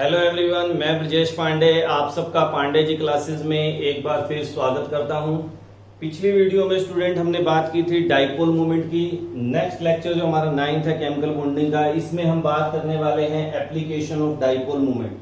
Hello everyone, मैं ब्रजेश पांडे आप सबका पांडे जी क्लासेस में एक बार फिर स्वागत करता हूं। पिछली वीडियो में स्टूडेंट हमने बात की थी डाइपोल मोमेंट की। नेक्स्ट लेक्चर जो हमारा 9th है केमिकल बॉन्डिंग का, इसमें हम बात करने वाले हैं एप्लीकेशन ऑफ डाइपोल मोमेंट।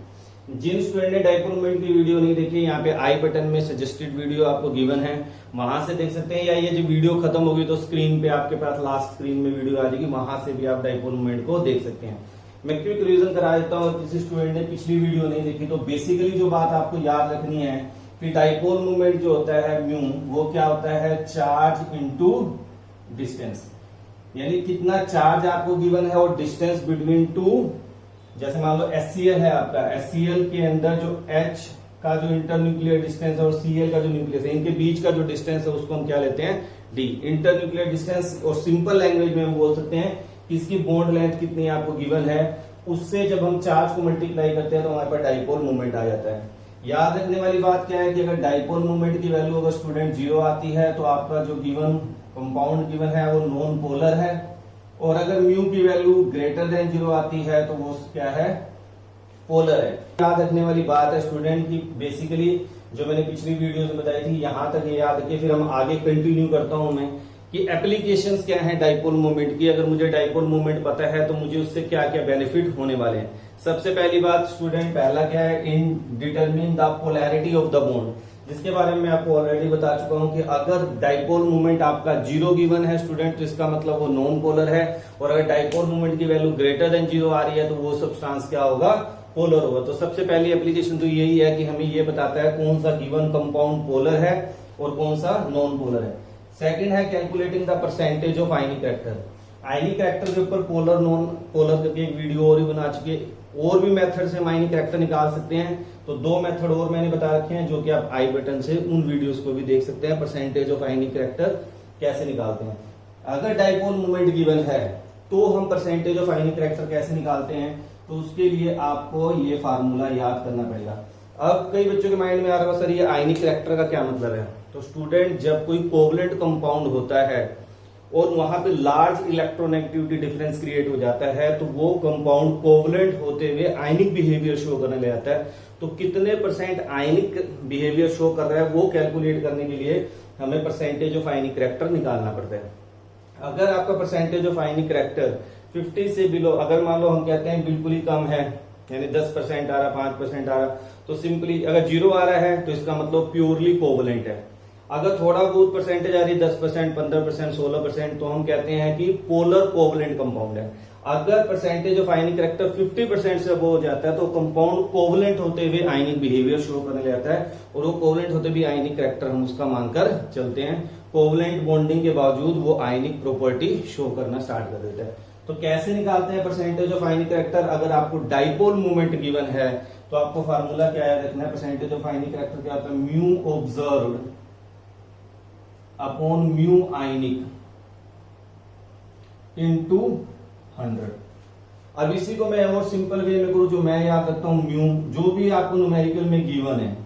जिन स्टूडेंट ने डाइपोल मोमेंट की वीडियो नहीं देखी, यहाँ पे आई बटन में सजेस्टेड वीडियो आपको गिवन है, वहां से देख सकते हैं, या ये जो वीडियो खत्म होगी तो स्क्रीन पे आपके पास लास्ट स्क्रीन में वीडियो आ जाएगी, वहां से भी आप डाइपोल मोमेंट को देख सकते हैं। मैं क्विक रिवीजन करा देता हूँ, किसी स्टूडेंट ने पिछली वीडियो नहीं देखी तो बेसिकली जो बात आपको याद रखनी है कि डाइपोल मोमेंट जो होता है म्यू, वो क्या होता है, चार्ज इनटू डिस्टेंस। यानी कितना चार्ज आपको गिवन है और डिस्टेंस बिटवीन टू, जैसे मान लो HCl है आपका, HCl के अंदर जो H का जो इंटरन्यूक्लियर डिस्टेंस है और Cl का जो न्यूक्लियस है, इनके बीच का जो डिस्टेंस है उसको हम क्या लेते हैं, D, इंटरन्यूक्लियर डिस्टेंस। और सिंपल लैंग्वेज में हम बोल सकते हैं कि इसकी बॉन्ड लेंथ कितनी आपको गिवन है, उससे जब हम चार्ज को मल्टीप्लाई करते हैं तो हमारे पास डाइपोल मोमेंट आ जाता है। याद रखने वाली बात क्या है कि अगर डाइपोल मोमेंट की वैल्यू अगर स्टूडेंट 0 आती है तो आपका जो गिवन कंपाउंड गिवन है वो नॉन पोलर है, और अगर म्यू की वैल्यू ग्रेटर देन 0 आती है तो वो क्या है, पोलर है। याद रखने वाली बात है स्टूडेंट की बेसिकली जो मैंने पिछली वीडियो में बताई थी, यहां तक ये याद रखिए, फिर हम आगे कंटिन्यू करता हूं मैं कि एप्लीकेशंस क्या है डाइपोल मोमेंट की। अगर मुझे डाइपोल मोमेंट पता है तो मुझे उससे क्या क्या बेनिफिट होने वाले हैं। सबसे पहली बात स्टूडेंट, पहला क्या है, in determine the polarity of the bond, जिसके बारे में आपको ऑलरेडी बता चुका हूं कि अगर डाइपोल मोमेंट आपका 0 गिवन है स्टूडेंट तो इसका मतलब वो नॉन पोलर है, और अगर डाइपोल मोमेंट की वैल्यू ग्रेटर देन 0 आ रही है तो वो सब्सटेंस क्या होगा, पोलर होगा। तो सबसे पहली एप्लीकेशन तो यही है कि हमें ये बताता है कौन सा गिवन कंपाउंड पोलर है और कौन सा नॉन पोलर है। सेकंड है calculating the percentage of ionic character. Ionic character के ऊपर पोलर नॉन पोलर करके एक वीडियो और भी बना चुके, और भी मेथड से हम आयनिक कैरेक्टर निकाल सकते हैं। तो 2 मेथड और मैंने बता रखे हैं जो कि आप आई बटन से उन वीडियोस को भी देख सकते हैं, परसेंटेज ऑफ आयनिक कैरेक्टर कैसे निकालते हैं। अगर डाइपोल मोमेंट गिवन है तो हम परसेंटेज ऑफ आयनिक कैरेक्टर कैसे निकालते हैं, तो उसके लिए आपको ये फार्मूला याद करना पड़ेगा। अब कई बच्चों के माइंड में आ रहा है सर ये आयनिक कैरेक्टर का क्या मतलब है। तो स्टूडेंट, जब कोई कोवलेंट कंपाउंड होता है और वहां पे लार्ज इलेक्ट्रोनेगेटिविटी डिफरेंस क्रिएट हो जाता है तो वो कंपाउंड कोवलेंट होते हुए आयनिक बिहेवियर शो करने लग जाता है। तो कितने परसेंट आयनिक बिहेवियर शो कर रहा है वो कैलकुलेट करने के लिए हमें परसेंटेज ऑफ आयनिक कैरेक्टर निकालना पड़ता है। अगर आपका परसेंटेज ऑफ आयनिक कैरेक्टर 50 से बिलो, अगर मान लो हम कहते हैं बिल्कुल ही कम है, यानी 10% आ रहा, 5% आ रहा, तो सिंपली अगर 0 आ रहा है तो इसका मतलब प्योरली कोवलेंट है। अगर थोड़ा बहुत परसेंटेज आ रही है, 10%, 15%, 16%, तो हम कहते हैं कि पोलर कोवलेंट कंपाउंड है। अगर परसेंटेज ऑफ आयनिक कैरेक्टर 50% से अबव हो जाता है तो कंपाउंड कोवलेंट होते हुए आयनिक बिहेवियर शो करने लगता है, और वो कोवलेंट होते हुए आयनिक कैरेक्टर हम उसका मानकर चलते हैं। कोवलेंट बॉन्डिंग के बावजूद वो आयनिक प्रॉपर्टी शो करना स्टार्ट कर देता है। तो कैसे निकालते हैं परसेंटेज ऑफ आयनिक कैरेक्टर। अगर आपको डाइपोल मोमेंट गिवन है तो आपको फार्मूला क्या याद रखना है, परसेंटेज ऑफ आयनिक कैरेक्टर क्या होता है, म्यू ऑब्जर्व्ड अपॉन म्यू आयनिक इनटू 100। अब इसी को मैं और सिंपल वे में करूं, जो मैं याद रखता हूं म्यू, जो भी आपको न्यूमेरिकल में गिवन है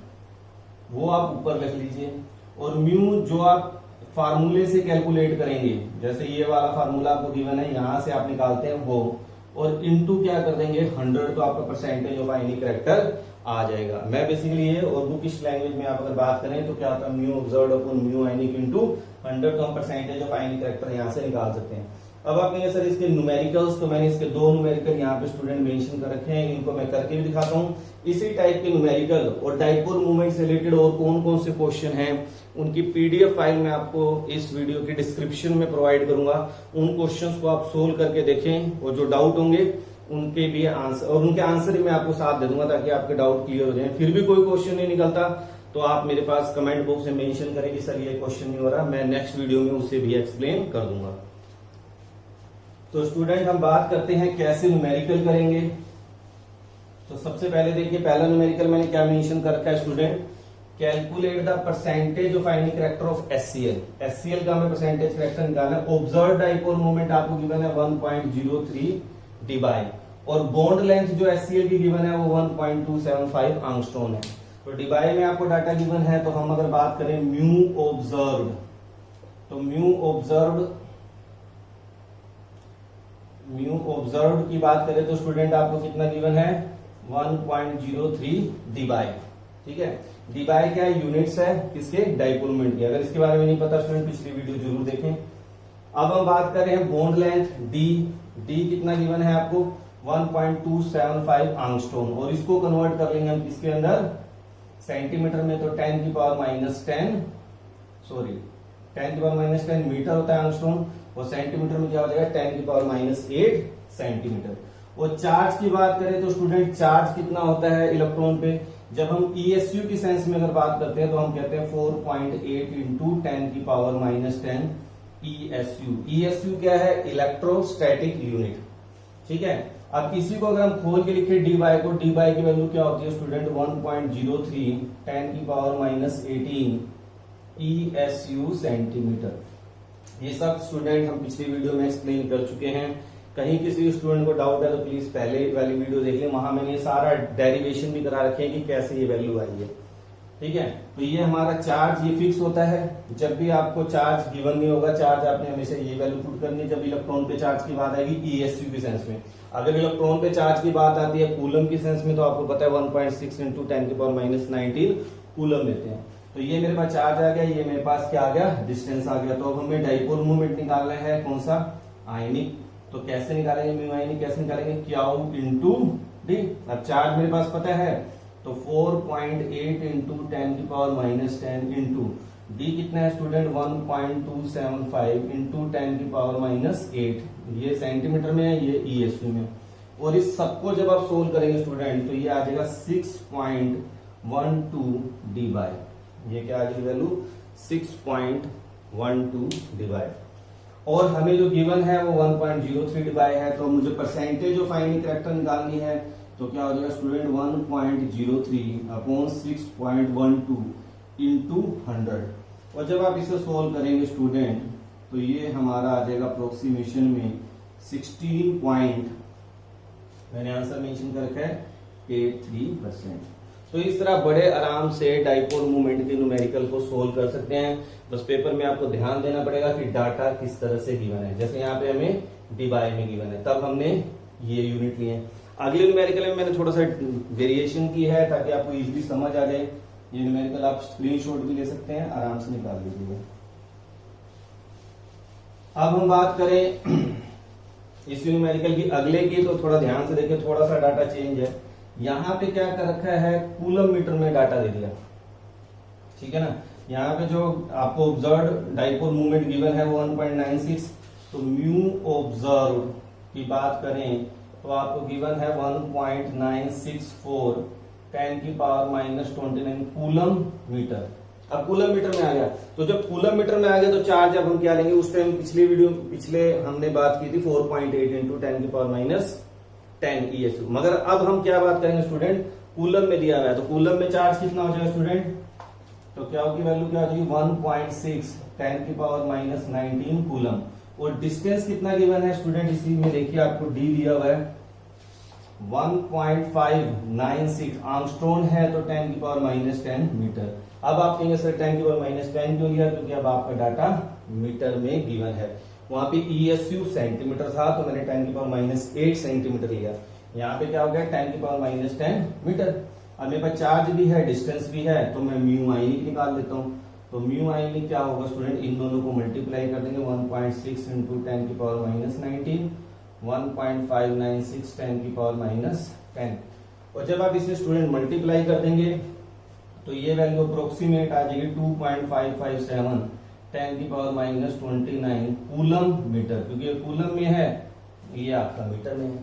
वो आप ऊपर लिख लीजिए, और म्यू जो आप फार्मूले से कैलकुलेट करेंगे, जैसे ये वाला फार्मूला आपको गिवन है यहां से आप निकालते हैं वो, और इनटू क्या कर देंगे 100, तो आपका परसेंटेज ऑफ आयनिक कैरेक्टर आ जाएगा। मैं बेसिकली ये, और बुकिश लैंग्वेज में आप अगर बात करें तो क्या होता है, म्यू ऑब्जर्व्ड अपॉन म्यू आयनिक इनटू 100, तो हम परसेंटेज ऑफ आयनिक कैरेक्टर यहां से निकाल सकते हैं। अब आप कहेंगे सर इसके न्यूमेरिकल्स, तो मैंने इसके 2 न्यूमेरिकल यहाँ पे स्टूडेंट मेंशन कर रखे हैं, इनको मैं करके भी दिखाता हूँ। इसी टाइप के न्यूमेरिकल और डाइपोल मूवमेंट से रिलेटेड और कौन कौन से क्वेश्चन हैं उनकी PDF फाइल में आपको इस वीडियो के डिस्क्रिप्शन में प्रोवाइड करूंगा। उन क्वेश्चंस को आप सोल्व करके देखें, और जो डाउट होंगे उनके भी आंसर, और उनके आंसर ही मैं आपको साथ दे दूंगा ताकि आपके डाउट क्लियर हो जाए। फिर भी कोई क्वेश्चन नहीं निकलता तो आप मेरे पास कमेंट बॉक्स में मेंशन करें कि सर ये क्वेश्चन नहीं हो रहा, मैं नेक्स्ट वीडियो में उसे भी एक्सप्लेन कर दूंगा। तो स्टूडेंट, हम बात करते हैं कैसे न्यूमेरिकल करेंगे। तो सबसे पहले देखिए, पहला न्यूमेरिकल मैंने क्या मेंशन कर रखा है student, calculate the percentage of ionic character of HCl। HCl का हमें परसेंटेज कैरेक्टर निकालना है। ऑब्जर्व्ड डाइपोल मोमेंट आपको गिवन है 1.03 डिबाई, और बॉन्ड लेंथ जो HCl की गिवन है वो 1.275 एंगस्ट्रॉम है। तो डिबाई में आपको डाटा गिवन है, तो हम अगर बात करें म्यू ऑब्जर्व्ड, तो म्यू ऑब्जर्व्ड की बात करें तो स्टूडेंट आपको कितना गिवन है, 1.03 dBi। ठीक है, dBi क्या है? यूनिट्स है किसके? डाइपोल मोमेंट की। अगर इसके बारे में नहीं पता स्टूडेंट पिछली वीडियो जरूर देखें। अब हम बात कर रहे हैं बॉन्ड लेंथ डी। डी कितना गिवन है आपको? 1.275 आंगस्ट्रोम, और इसको कन्वर्ट कर लेंगे हम किसके अंदर? सेंटीमीटर में। तो 10 की पावर माइनस 10 मीटर होता है आंगस्ट्रोम, और सेंटीमीटर में क्या हो जाएगा? 10 की पावर माइनस 8 सेंटीमीटर। और चार्ज की बात करें तो स्टूडेंट चार्ज कितना होता है इलेक्ट्रॉन पे? जब हम ESU की सेंस में अगर बात करते हैं तो हम कहते हैं 4.8 इंटू 10 की पावर माइनस 10 ESU। ESU क्या है? Electrostatic unit. ठीक है, अब इसी को अगर हम खोल के लिखे डी बाई को, डी बाई की वैल्यू क्या होती है स्टूडेंट? 1.03 10 की पावर माइनस 18 ESU सेंटीमीटर। ये सब स्टूडेंट हम पिछली वीडियो में एक्सप्लेन कर चुके हैं। कहीं किसी स्टूडेंट को डाउट है तो प्लीज पहले वाली वीडियो देख लें, वहां मैंने ये सारा डेरिवेशन भी करा रखे हैं कि कैसे ये वैल्यू आई है। ठीक है, तो ये हमारा चार्ज ये फिक्स होता है। जब भी आपको चार्ज गिवन नहीं होगा, चार्ज आपने हमेशा ये वैल्यू पुट करनी है। जब इलेक्ट्रॉन पे चार्ज की बात आएगी ESU की सेंस में, अगर इलेक्ट्रॉन पे चार्ज की बात आती है कूलम की सेंस में, तो आपको पता है 1.6 इंटू 10 की पावर माइनस 19 कूलम लेते हैं। तो ये मेरे पास चार्ज आ गया, ये मेरे पास क्या आ गया? डिस्टेंस आ गया। तो अब हमें डाइपोल मोमेंट निकालना है, कौन सा? आयनिक। तो कैसे निकालेंगे म्यू आयनिक? कैसे निकालेंगे? Q into D. अब चार्ज मेरे पास पता है, तो 4.8 इंटू 10 की पावर माइनस 10 इंटू डी कितना है स्टूडेंट? 1.275 इंटू 10 की पावर माइनस 8। ये सेंटीमीटर में है, ये ESU में। और इस सबको जब आप सोल्व करेंगे स्टूडेंट तो ये आ जाएगा 6.12 dBi। ये क्या आ जाएगी वैल्यू? 6.12 dBi। और हमें जो गिवन है वो 1.03 dBi है। तो मुझे परसेंटेज ऑफ आयनिक करैक्टर निकालनी है, तो क्या हो जाएगा स्टूडेंट? 1.03 upon 6.12 into 100। और जब आप इसे सोल्व करेंगे स्टूडेंट तो ये हमारा आ जाएगा अप्रोक्सीमेशन में 16 मैंने आंसर मेंशन कर रखा है 83%। तो इस तरह बड़े आराम से डाइपोल मोमेंट के न्यूमेरिकल को सोल्व कर सकते हैं। बस पेपर में आपको ध्यान देना पड़ेगा कि डाटा किस तरह से गिवन है। जैसे यहाँ पे हमें dBi में गिवन है, तब हमने ये यूनिट लिए। अगले न्यूमेरिकल में मैंने थोड़ा सा वेरिएशन की है ताकि आपको इजीली समझ आ जाए। ये न्यूमेरिकल आप स्क्रीनशॉट भी ले सकते हैं, आराम से निकाल लीजिएगा। अब हम बात करें इस न्यूमेरिकल की अगले की, तो थोड़ा ध्यान से देखिए, थोड़ा सा डाटा चेंज है। यहाँ पे क्या कर रखा है? कूलम मीटर में डाटा दे दिया। ठीक है ना, यहाँ पे जो आपको ऑब्जर्व डाइपोल मूवमेंट गिवन है वो 1.96। तो म्यू ऑब्जर्व की बात करें तो आपको गिवन है 1.964 10 की पावर माइनस 29 कूलम मीटर। अब कूलम मीटर में आ गया, तो जब कूलम मीटर में आ गया तो चार्ज अब हम क्या लेंगे? उस टाइम पिछले हमने बात की थी 4.8 इंटू 10 की पावर माइनस 10 ESU। मगर अब हम क्या बात करेंगे स्टूडेंट? कूलम में दिया हुआ है, तो कूलम में चार्ज कितना हो जाएगा स्टूडेंट? तो क्या होगी वैल्यू? क्या हो जाएगी? 1.6 10 की पावर माइनस 19 कूलम। और डिस्टेंस कितना गिवन है स्टूडेंट? इसी में देखिए आपको डी दिया हुआ है 1.596 आर्मस्ट्रॉन है, तो 10 की पावर माइनस 10 मीटर। अब आप कहेंगे सर 10 की पावर माइनस 10 क्यों लिया? क्योंकि अब आपका डाटा मीटर में गिवन है। वहां पे ESU सेंटीमीटर था तो मैंने 10 की पावर माइनस 8 सेंटीमीटर लिया। यहाँ पे क्या हो गया? 10 की पावर माइनस 10 मीटर। अब मेरे पास चार्ज भी है, डिस्टेंस भी है, तो मैं म्यू आयनिक निकाल देता हूँ। तो म्यू आयनिक क्या होगा स्टूडेंट? इन दोनों को मल्टीप्लाई कर देंगे। 1.6 इंटू 10 की पावर माइनस 19 1.596 10 की पावर माइनस 10। और जब आप इसे स्टूडेंट मल्टीप्लाई कर देंगे तो ये वैल्यू अप्रोक्सीमेट आ जाएगी 2.557 10 की पावर माइनस 29 कूलम मीटर, क्योंकि कूलम में है, ये आपका मीटर में है।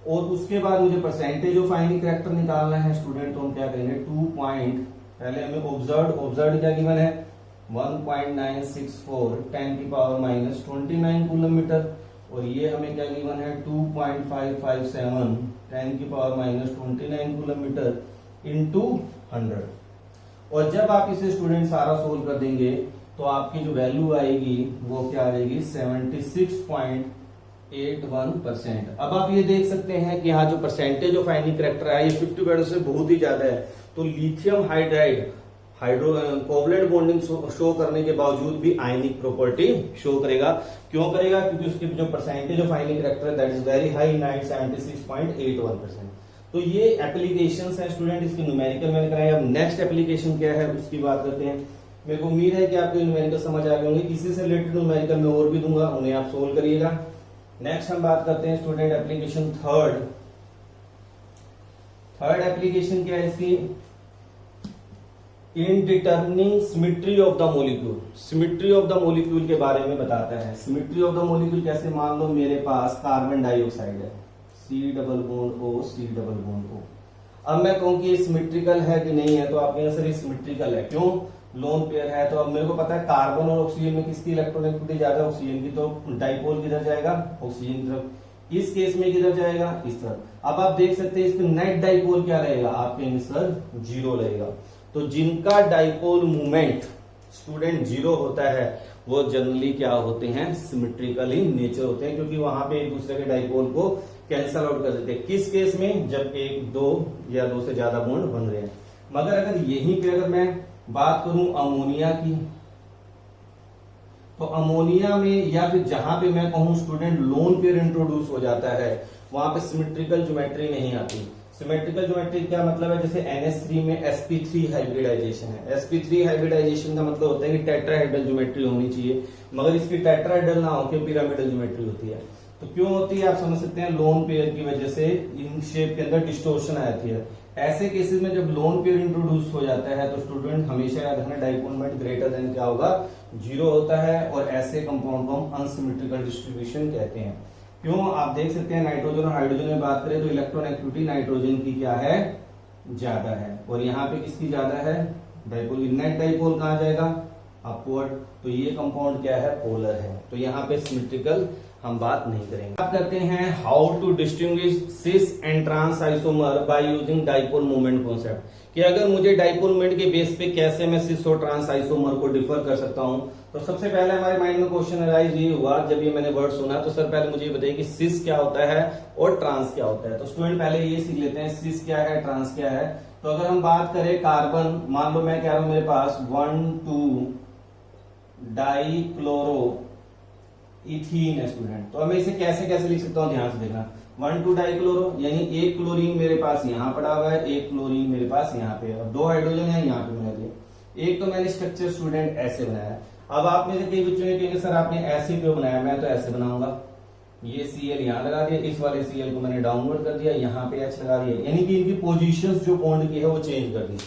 और उसके बाद मुझे परसेंटेज ऑफ आयनिक करैक्टर निकालना है स्टूडेंट, तो हम क्या करेंगे? पहले हमें ऑब्जर्व्ड क्या गिवन है? 1.964 10 की पावर माइनस 29 कूलम मीटर। और ये हमें क्या गिवन है? 2.557 10 की power minus 29 coulomb metre into 100। और जब आप इसे स्टूडेंट सारा सोल्व कर देंगे तो आपकी जो वैल्यू आएगी वो क्या आ जाएगी? 76.81%। अब आप ये देख सकते हैं कि यहाँ जो परसेंटेज ऑफ आयनिक करैक्टर है ये 50% से बहुत ही ज्यादा है। तो lithium hydride covalent bonding show करने के बावजूद भी आयनिक प्रॉपर्टी शो करेगा। क्यों करेगा? क्योंकि उसकी जो percentage of ionic character that is very high 76.81%। तो ये एप्लीकेशंस हैं स्टूडेंट, इसकी न्यूमेरिकल मैंने कराया। अब नेक्स्ट एप्लीकेशन क्या है उसकी बात करते हैं। मेरे को उम्मीद है कि आपको न्यूमेरिकल समझ आ गए होंगे। इसी से रिलेटेड न्यूमेरिकल मैं और भी दूंगा, उन्हें आप सोल्व करिएगा। नेक्स्ट हम बात करते हैं स्टूडेंट एप्लीकेशन थर्ड एप्लीकेशन क्या है इसकी, in determining symmetry of the molecule. Symmetry of the molecule के बारे में बताता है। सिमेट्री ऑफ द मॉलिक्यूल कैसे, मान लो मेरे पास कार्बन डाइऑक्साइड है, C double bond O C double bond O। अब मैं कहूं कि ये सिमेट्रिकल है कि नहीं है, तो आप कहेंगे सर ये सिमेट्रिकल है, क्यों, लोन पेयर है। तो अब मेरे को पता है कार्बन और ऑक्सीजन में किसकी इलेक्ट्रोनेगेटिविटी ज्यादा, ऑक्सीजन की, तो डाइपोल किधर जाएगा, ऑक्सीजन की तरफ। इस केस में किधर जाएगा, इस तरफ। अब आप देख सकते हैं इसका नेट डाइपोल क्या रहेगा, आप कहेंगे सर 0 रहेगा। तो जिनका डाइपोल मोमेंट स्टूडेंट 0 होता है वो जनरली क्या होते हैं, सिमेट्रिकल इन नेचर होते हैं, क्योंकि वहां पे एक दूसरे के डाइपोल को कैंसल आउट कर देते हैं। किस केस में, जब 1, 2 या 2 से ज्यादा बॉन्ड बन रहे हैं। मगर अगर यहीं पे अगर मैं बात करूं अमोनिया की, तो अमोनिया में या फिर जहां पे मैं कहूं स्टूडेंट लोन पेयर इंट्रोड्यूस हो जाता है, वहां पे सिमेट्रिकल ज्योमेट्री नहीं आती। सिमेट्रिकल ज्योमेट्री क्या मतलब है, जैसे NH3 में sp3 हाइब्रिडाइजेशन है। sp3 हाइब्रिडाइजेशन का मतलब होता है कि टेट्राहेड्रल ज्योमेट्री होनी चाहिए, मगर इसकी टेट्राहेड्रल ना होकर पिरामिडल ज्योमेट्री होती है। तो क्यों होती है आप समझ सकते हैं, लोन पेयर की वजह से इन शेप के अंदर डिस्टोर्शन आ जाती है। ऐसे केसेस में जब लोन पेयर इंट्रोड्यूस हो जाता है तो स्टूडेंट हमेशा याद रखना डाइपोल मोमेंट ग्रेटर देन क्या होगा, 0 होता है। और ऐसे कंपाउंड को हम अनसिमेट्रिकल डिस्ट्रीब्यूशन कहते हैं। क्यों, आप देख सकते हैं नाइट्रोजन और हाइड्रोजन में बात करें तो इलेक्ट्रोनेगेटिविटी नाइट्रोजन की क्या है, ज्यादा है, और यहाँ पे किसकी ज्यादा है, डाइपोल की। नेट डाइपोल कहाँ जाएगा, अपवर्ड। तो ये कंपाउंड क्या है, पोलर है। तो यहाँ पे सिमेट्रिकल हम बात नहीं करेंगे। बात करते हैं how to distinguish cis and trans isomer by using dipole moment concept, कि अगर मुझे डाइपोल मोमेंट के बेस पे कैसे मैं सिस और ट्रांस आइसोमर को डिफर कर सकता हूं। तो सबसे पहले हमारे माइंड में क्वेश्चन अराइज ये हुआ, जब ये मैंने वर्ड सुना, तो सर पहले मुझे ये बताइए कि सिस क्या होता है और ट्रांस क्या होता है। तो स्टूडेंट पहले ये सीख लेते हैं सिस क्या है, ट्रांस क्या है। तो अगर हम बात करें कार्बन, मान लो मैं कह रहा हूं मेरे पास 1,2 डाइक्लोरो इथीन है स्टूडेंट, तो मैं इसे कैसे कैसे लिख सकता हूं, ध्यान से देखना। 1,2 डाइक्लोरो यानी एक क्लोरीन मेरे पास यहाँ पड़ा हुआ है, एक क्लोरीन मेरे पास यहाँ पे, और 2 हाइड्रोजन है यहाँ पे बना दिया। एक तो मैंने स्ट्रक्चर स्टूडेंट ऐसे बनाया। अब आप में से कई बच्चों ने कहेंगे सर आपने ऐसे क्यों बनाया, मैं तो ऐसे बनाऊंगा। ये Cl यहाँ लगा दिया, इस वाले Cl को मैंने डाउनवर्ड कर दिया, यहाँ पे H लगा दिया, यानी कि इनकी पोजीशंस जो बॉन्ड की है वो चेंज कर दी।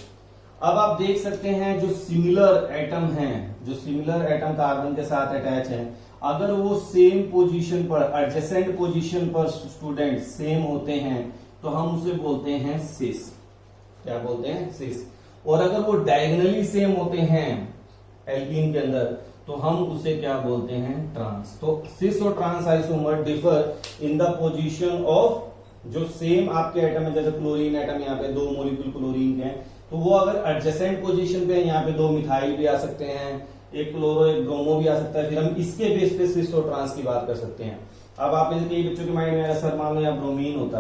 अब आप देख सकते हैं जो सिमिलर एटम हैं, जो सिमिलर एटम कार्बन के साथ अटैच हैं, अगर वो सेम पोजीशन पर, एडजेसेंट पोजीशन पर स्टूडेंट सेम होते हैं तो हम उसे बोलते हैं सिस। क्या बोलते हैं, सिस। और अगर वो डायगोनली सेम होते हैं एल्कीन के अंदर तो हम उसे क्या बोलते हैं, ट्रांस। तो सिस और trans isomer differ in the position of, जो सेम आपके एटम है, जैसे क्लोरीन एटम यहाँ पे 2 मॉलिक्यूल क्लोरीन के हैं, तो वो अगर एडजेसेंट पोजीशन पे, यहाँ पे 2 मिथाइल भी आ सकते हैं, एक क्लोरो एक ब्रोमो भी आ सकता है, फिर हम इसके बेस पे सिस और ट्रांस की बात कर सकते हैं। अब आप में कई बच्चों के माइंड में सर मान लो यहाँ ब्रोमीन होता,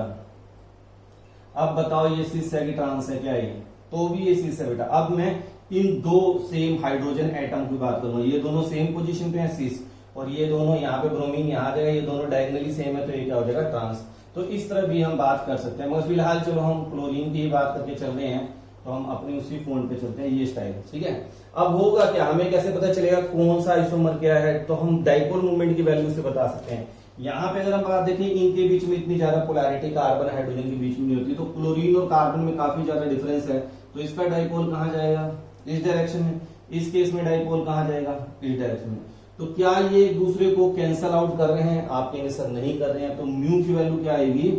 अब बताओ ये सिस है कि ट्रांस है, क्या ये, तो भी ये सिस है बेटा। अब मैं इन 2 सेम हाइड्रोजन एटम की बात करूंगा, ये दोनों सेम पोजीशन पे हैं सिस, और ये दोनों यहाँ पे ब्रोमीन यहाँ आ जाएगा, ये दोनों डायगोनली सेम है, तो ये क्या हो जाएगा, ट्रांस। तो इस तरह भी हम बात कर सकते हैं, मगर फिलहाल चलो हम क्लोरीन की बात करके चल रहे हैं, तो हम अपनी उसी फोन पे चलते हैं, ये स्टाइल, ठीक है। अब होगा क्या, हमें कैसे पता चलेगा कौन सा आइसोमर क्या है, तो हम डाइपोल मोमेंट की वैल्यू से बता सकते हैं। यहाँ पे अगर हम बात देखें, इनके बीच में इतनी ज्यादा पोलैरिटी कार्बन हाइड्रोजन के बीच में नहीं होती, तो क्लोरीन और कार्बन में काफी ज्यादा डिफरेंस है, तो इसका डाइपोल कहाँ जाएगा, इस डायरेक्शन में। इस केस में डाइपोल कहाँ जाएगा, इस डायरेक्शन में। तो क्या ये एक दूसरे को कैंसल आउट कर रहे हैं, आप कहेंगे सर नहीं कर रहे हैं, तो म्यू की वैल्यू क्या आएगी,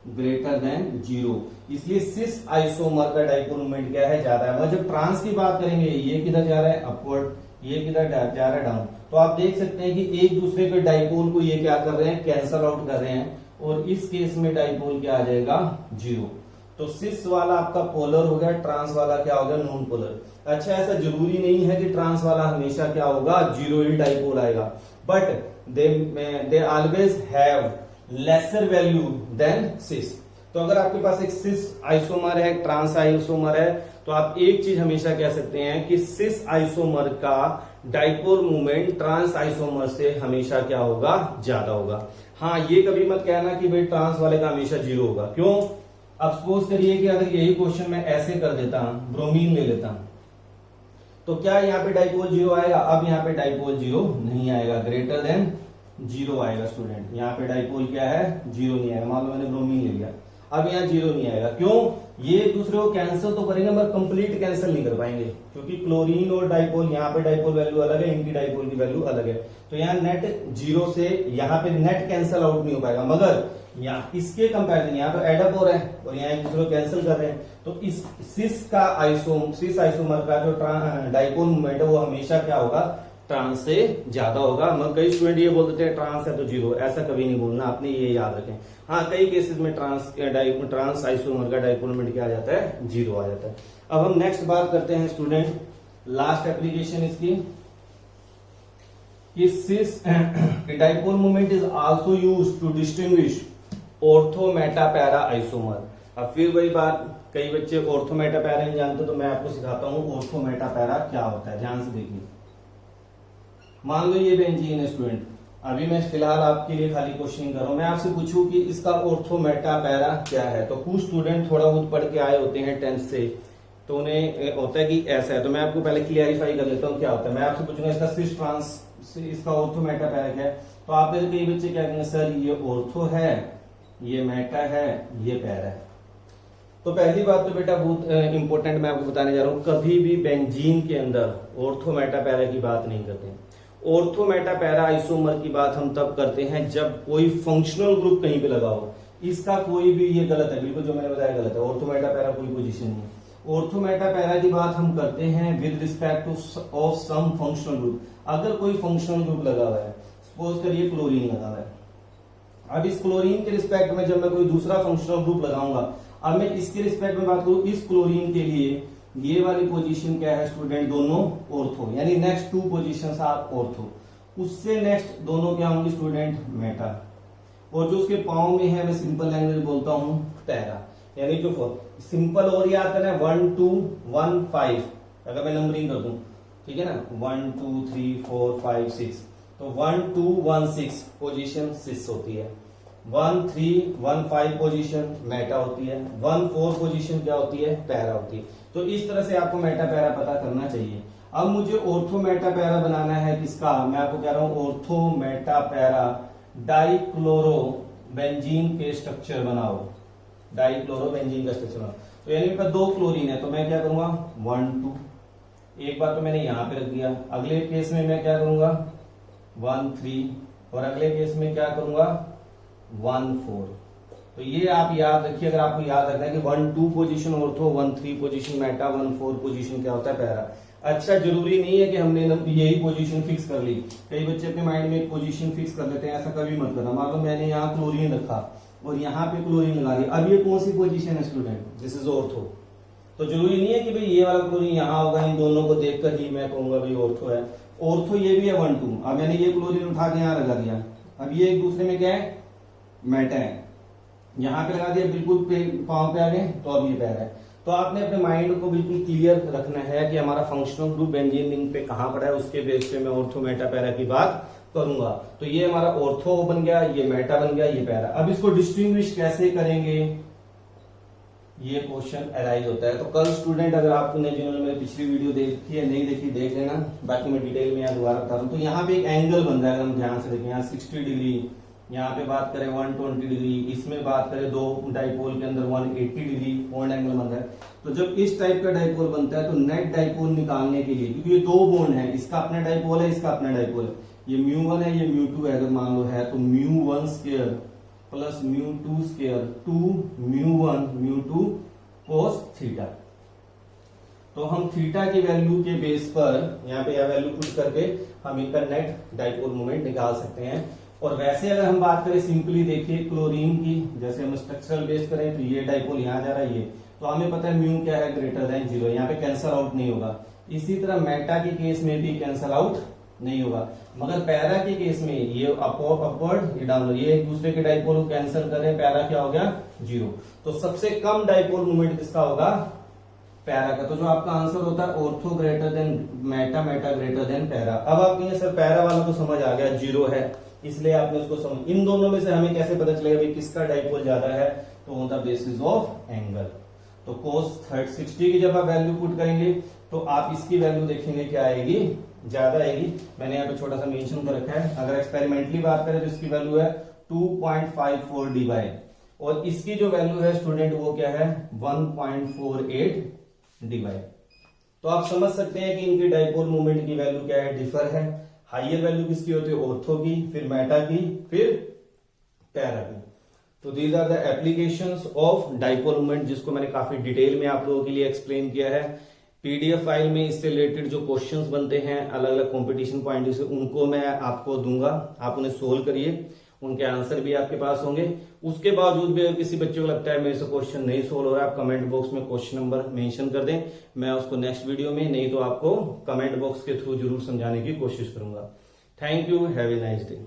ग्रेटर देन 0। इसलिए सिस आइसोमर का डाइपोल मोमेंट क्या है, ज्यादा है। जब ट्रांस की बात करेंगे, ये किधर जा रहा है, अपवर्ड, ये किधर जा रहा है, डाउन। तो आप देख सकते हैं कि एक दूसरे के डाइपोल को ये क्या कर रहे हैं, कैंसल आउट कर रहे हैं, और इस केस में डाइपोल क्या आ जाएगा, 0। तो सिस वाला आपका पोलर हो गया, ट्रांस वाला क्या हो गया, नॉन पोलर। अच्छा, ऐसा जरूरी नहीं है कि ट्रांस वाला हमेशा क्या होगा, 0 ही डाइपोल आएगा, but they always have lesser value than cis. तो अगर आपके पास एक सिस आइसोमर है, एक ट्रांस आइसोमर है, तो आप एक चीज हमेशा कह सकते हैं कि सिस आइसोमर का डाइपोल मोमेंट ट्रांस आइसोमर से हमेशा क्या होगा, ज्यादा होगा। हाँ, ये कभी मत कहना कि भाई ट्रांस वाले का हमेशा 0 होगा, क्यों, अब सपोज करिए कि अगर यही क्वेश्चन मैं ऐसे कर देता हूं, ब्रोमीन ले लेता हूं, तो क्या यहाँ पे डाइपोल जीरो आएगा? अब यहाँ पे डाइपोल जीरो नहीं आएगा, ग्रेटर देन जीरो आएगा स्टूडेंट। यहाँ पे डाइपोल क्या है? जीरो नहीं आएगा। मान लो मैंने ब्रोमीन ले लिया, अब यहाँ जीरो नहीं आएगा। क्यों? ये एक दूसरे को कैंसिल तो करेंगे मगर कंप्लीट कैंसिल नहीं कर पाएंगे, क्योंकि क्लोरीन और डाइपोल, यहाँ पे डाइपोल वैल्यू अलग है, इनकी डाइपोल की वैल्यू अलग है। तो यहाँ नेट जीरो से यहाँ पे नेट कैंसिल आउट नहीं हो पाएगा, मगर यहाँ इसके कंपैरिजन यहाँ पे एडअप हो रहा है और यहाँ एक दूसरे को कैंसिल कर रहे हैं। तो इस सिस आइसोमर का जो डाइपोल मोमेंट है वो हमेशा क्या होगा? ट्रांस से ज्यादा होगा। मगर कई स्टूडेंट ये बोल देते हैं ट्रांस है तो जीरो, ऐसा कभी नहीं बोलना, आपने ये याद रखें। हाँ, कई केसेस में ट्रांस आइसोमर का डाइपोल मोमेंट क्या आ जाता है? जीरो आ जाता है। अब हम नेक्स्ट बात करते हैं स्टूडेंट, लास्ट एप्लीकेशन इसकी, कि cis dipole moment is also used to distinguish ortho meta para isomer. अब फिर वही बात, कई बच्चे ऑर्थो मेटा पैरा नहीं जानते, तो मैं आपको सिखाता हूं ऑर्थो मेटा पैरा क्या होता है। ध्यान से देखिए, मान लो ये बेंजीन है स्टूडेंट, अभी मैं फिलहाल आपके लिए खाली क्वेश्चन कर रहा हूं। मैं आपसे पूछूं कि इसका ऑर्थो मेटा पैरा क्या है, तो कुछ स्टूडेंट थोड़ा बहुत पढ़ के आए होते हैं 10th से, तो उन्हें होता है कि ऐसा है। तो मैं आपको पहले क्लियरिफाई कर लेता हूँ क्या होता है। मैं आपसे पूछूंगा इसका सिस ट्रांस, इसका ऑर्थो मेटा पैरा क्या है, तो आप में कई बच्चे क्या कहेंगे? सर ये ऑर्थो है, ये मेटा है, ये पैरा है। तो पहली बात तो बेटा बहुत इंपॉर्टेंट मैं आपको बताने जा रहा हूं, कभी भी बेंजीन के अंदर ऑर्थो मेटा पैरा की बात नहीं करते। ऑर्थो मेटा पैरा आइसोमर की बात हम तब करते हैं जब कोई फंक्शनल ग्रुप कहीं पे लगा हो। इसका कोई भी ये गलत है, बिल्कुल जो मैंने बताया गलत है। ऑर्थो मेटा पैरा कोई पोजीशन नहीं है। ऑर्थो मेटा पैरा की बात हम करते हैं with respect to of some functional group. अगर कोई फंक्शनल ग्रुप लगा हुआ है, सपोज करिए क्लोरीन लगा हुआ है, अब इस क्लोरीन के रिस्पेक्ट में जब मैं कोई दूसरा फंक्शनल ग्रुप लगाऊंगा, अब मैं इसके रिस्पेक्ट में बात करूं, इस क्लोरीन के लिए ये वाली पोजीशन क्या है स्टूडेंट? दोनों ऑर्थो, यानी next to positions are ortho. उससे नेक्स्ट दोनों क्या होंगे स्टूडेंट? मेटा। और जो उसके पाँव में है, मैं सिंपल लैंग्वेज बोलता हूं पैरा। यानी जो सिंपल और याद करना है 1 2 1 5, अगर मैं नंबरिंग कर दूं, ठीक है ना, 1 2 3 4 5 6, तो 1 2 1 6 पोजीशन सिस होती है, 1 3 1 5 पोजीशन मेटा होती है, 1 4 पोजीशन क्या होती है? पैरा होती है। तो इस तरह से आपको मेटा पैरा पता करना चाहिए। अब मुझे ऑर्थो मेटा पैरा बनाना है किसका? मैं आपको कह रहा हूं ortho meta para dichloro benzene के स्ट्रक्चर बनाओ, डाइक्लोरो बेंजीन का स्ट्रक्चर बनाओ। तो यानी मेरे पास दो क्लोरीन है, तो मैं क्या करूंगा? 1 2, एक बार तो मैंने यहां पे रख दिया। अगले केस में मैं क्या करूंगा? 1 3, और अगले केस में क्या करूंगा? 1 4। तो ये आप याद रखिए, अगर आपको याद रखना है कि 1 2 position ortho, 1 3 position Meta, 1 4 position क्या होता है? पैरा। अच्छा, जरूरी नहीं है कि हमने यही पोजीशन फिक्स कर ली। कई बच्चे अपने माइंड में एक पोजीशन फिक्स कर लेते हैं, ऐसा कभी मत करना। मान लो मैंने यहाँ क्लोरीन रखा और यहाँ पे क्लोरीन लगा दिया, अब ये कौन सी पोजीशन है स्टूडेंट? This is ortho. तो जरूरी नहीं है कि भाई ये वाला क्लोरीन यहाँ होगा, इन दोनों को देखकर ही मैं कहूंगा भाई ऑर्थो है। ऑर्थो ये भी है 1 2। अब मैंने ये क्लोरीन उठा के यहाँ लगा दिया, अब ये एक दूसरे में क्या है? मेटा है। यहाँ पे लगा दिया, बिल्कुल पांव पे आ गए, तो अब ये पैरा है। तो आपने अपने माइंड को बिल्कुल क्लियर रखना है कि हमारा फंक्शनल ग्रुप बेंजीन रिंग पे कहां पड़ा है, उसके बेस पे मैं ऑर्थो मेटा पैरा की बात करूंगा। तो ये हमारा ऑर्थो बन गया, ये मेटा बन गया, ये पैरा। अब इसको डिस्टिंग्विश कैसे करेंगे, ये क्वेश्चन अराइज होता है। तो कल स्टूडेंट अगर आपने जिन्होंने मेरी पिछली वीडियो देखी है, नहीं देखी, देख लेना, बाकी मैं डिटेल में यहाँ दोबारा बता रहा हूँ। तो यहाँ पे एक एंगल बन रहा है, अगर हम ध्यान से देखें, यहाँ 60 डिग्री, यहाँ पे बात करें 120 डिग्री, इसमें बात करें दो डाइपोल के अंदर 180 डिग्री बॉन्ड एंगल बन रहा है। तो जब इस टाइप का डाइपोल बनता है तो नेट डाइपोल निकालने के लिए, क्योंकि ये दो बॉन्ड है, इसका अपना डाइपोल है, इसका अपना डाइपोल है, ये μ1 है, ये μ2 है, अगर मान लो है, तो μ1 square plus μ2 square 2 μ1 μ2 cos theta. तो हम थीटा की वैल्यू के बेस पर यहाँ पे यह वैल्यू पुट करके हम इनका नेट डाइपोल मोमेंट निकाल सकते हैं। और वैसे अगर हम बात करें सिंपली, देखिए क्लोरीन की, जैसे हम स्ट्रक्चरल बेस करें तो ये डाइपोल यहाँ जा रहा है, ये तो हमें पता है म्यू क्या है? ग्रेटर देन 0, यहाँ पे कैंसल आउट नहीं होगा। इसी तरह मेटा के केस में भी कैंसल आउट नहीं होगा, मगर पैरा के केस में ये अपवर्ड, ये डाउनवर्ड, ये एक दूसरे के डाइपोल को कैंसिल करें, पैरा क्या हो गया? 0। तो सबसे कम डाइपोल मोमेंट किसका होगा? पैरा का। तो जो आपका आंसर होता है ortho greater than Meta, Meta greater than para. अब आप कहेंगे सर पैरा वाला तो समझ आ गया, 0 है, इसलिए आपने उसको समझ, इन दोनों में से हमें कैसे पता चलेगा भाई किसका डाइपोल ज्यादा है? तो on the basis of angle. तो cos 60 की जब आप वैल्यू पुट करेंगे तो आप इसकी वैल्यू देखेंगे क्या आएगी, ज्यादा आएगी। मैंने यहाँ पे छोटा सा मेंशन कर रखा है। अगर एक्सपेरिमेंटली बात करें तो इसकी वैल्यू है 2.54 dy और इसकी जो वैल्यू है स्टूडेंट वो क्या है 1.48 dy। तो आप समझ सकते हैं कि इनकी डाइपोल मोमेंट की वैल्यू क्या है, डिफर है। हाइयर वैल्यू किसकी होती है, ऑर्थो की, फिर मेटा की, फिर पैरा की। तो these are the applications of dipole moment, जिसको मैंने काफी डिटेल में आप लोगों के लिए एक्सप्लेन किया है। पीडीएफ फाइल में इससे रिलेटेड जो क्वेश्चंस बनते हैं अलग अलग कंपटीशन पॉइंट से, उनको मैं आपको दूंगा, आप उन्हें सोल्व करिए, उनके आंसर भी आपके पास होंगे। उसके बावजूद भी अगर किसी बच्चे को लगता है मेरे से क्वेश्चन नहीं सोल्व हो रहा है, आप कमेंट बॉक्स में क्वेश्चन नंबर मेंशन कर दें, मैं उसको नेक्स्ट वीडियो में, नहीं तो आपको कमेंट बॉक्स के थ्रू जरूर समझाने की कोशिश करूंगा। Thank you, have a nice day.